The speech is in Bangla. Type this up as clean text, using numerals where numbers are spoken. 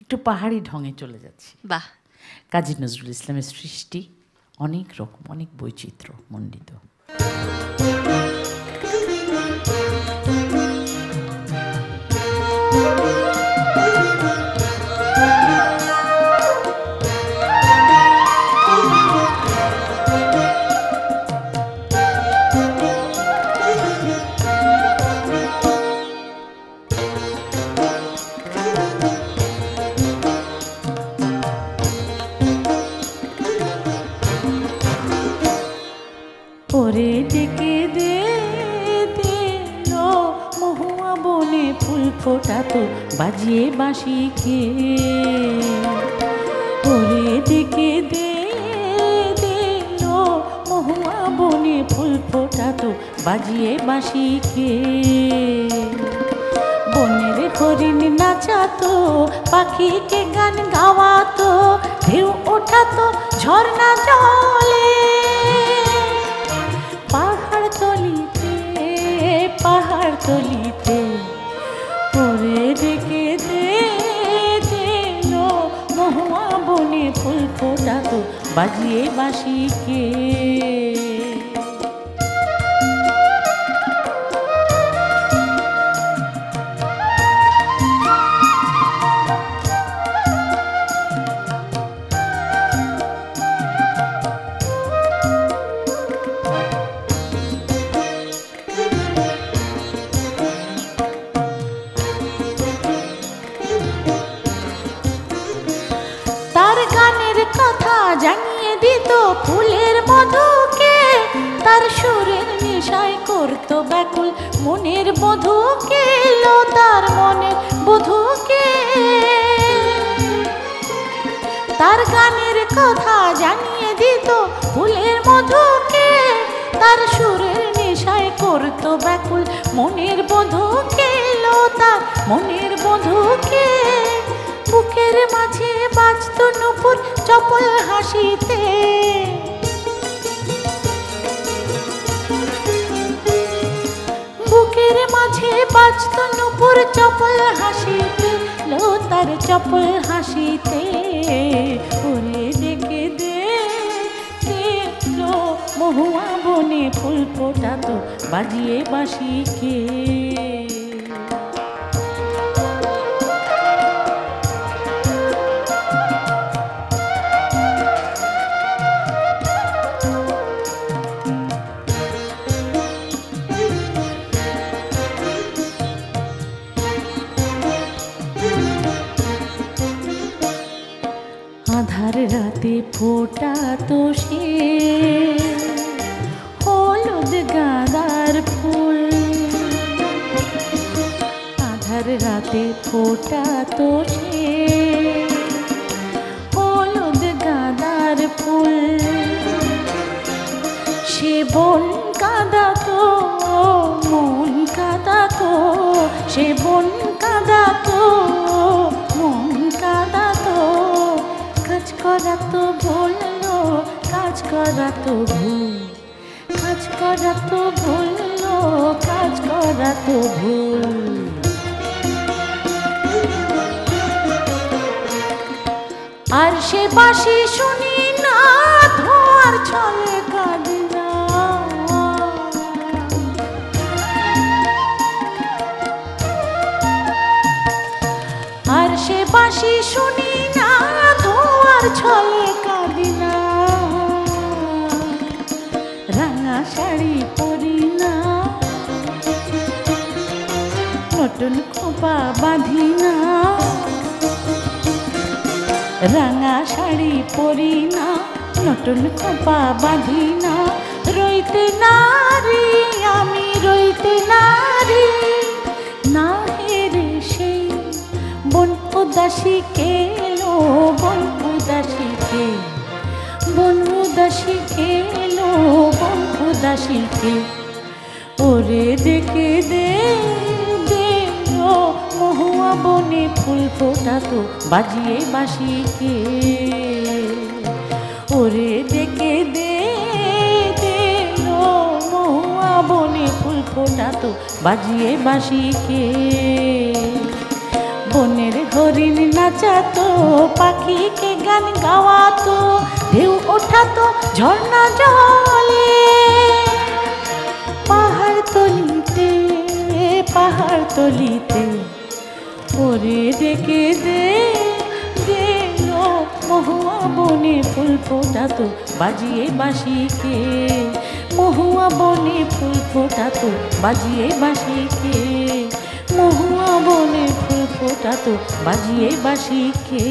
একটু পাহাড়ি ঢঙে চলে যাচ্ছি। বাহ। কাজী নজরুল ইসলামের সৃষ্টি অনেক রকম, অনেক বৈচিত্র্য মণ্ডিত। ওরে ডেকে দে লো মহুয়া বনে ফুল ফোটাতো বাজিয়ে বাঁশি খেয়ে। ওরে ডেকে দে লো মহুয়া বনে ফুল ফোটাতো বাজিয়ে বাঁশি খেয়ে। বনের হরিণ নাচাতো, পাখিকে গান গাওয়াতো, ঢেউ ওঠাতো ঝর্ণা জলে। পাহাড় তলিতে পরে ডেকে দে লো মহুয়া বনে ফুল ফোটাতো বাজিয়ে বাঁশি খেয়ে। তার গানের কথা জানিয়ে দিত ফুলের মধুকে, তার সুরের নেশায় করত ব্যাকুল মনের বধূকে, লো তার মনের বধূকে। তার গানের কথা জানিয়ে দিত ফুলের মধুকে, তার সুরের নেশায় করত ব্যাকুল মনের বধূকে, লো তার মনের বধূকে। বুকের মাঝে বাজত নূপুর চপল হাসিতে, বুকের মাঝে বাজত নূপুর চপল হাসিতে, লো তার চপল হাসিতে। ওরে ডেকে দে লো মহুয়া বনে ফুল ফোটাতো বাজিয়ে বাঁশি খেয়ে। আধার রাতে ফোটাতো সে হলুদ গাঁদার ফুল, আধার রাতে ফোটাতো সে হলুদ গাঁদার ফুল। সে বন কাঁদাতো মন কাঁদাতো, সে বন কাঁদাতো মন কাঁদাতো। কাজ করাতো বললো কাজ করাতো ভুল, কাজ করাতো বললো কাজ করাতো ভুল। আর সে বাঁশি শুনি না ধোঁয়ার ছলে কাঁদে না। আর সে বাঁশি শুনি না ধোঁয়ার ছলে কাঁদে না। রাঙা শাড়ি পরি না, নতুন খোপা বাঁধি না। রাঙা শাড়ি পরি না, নতুন খোপা বাঁধি না। রইতে নারী আমি রইতে নারী, না হেরে সেই বন উদাসীকে, লো বন উদাসীকে, বন উদাসীকে, লো বন উদাসীকে। ওরে ডেকে দে লো মহুয়া বনে ফুল ফোটাতো বাজিয়ে বাঁশি খেয়ে। ওরে ডেকে দে লো মহুয়া বনে ফুল ফোটাতো বাজিয়ে বাঁশি খেয়ে। বনের হরিণ নাচাতো, পাখিকে গান গাওয়াতো, ঢেউ ওঠাতো ঝর্ণা জলে। পাহাড় তলিতে ওরে ডেকে দে মহুয়া বনে ফুল ফোটাতো বাজিয়ে বাঁশিকে। মহুয়া বনে ফুল ফোটাতো বাজিয়ে বাঁশিকে। মহুয়া বনে ফুল ফোটাতো বাজিয়ে বাঁশিকে।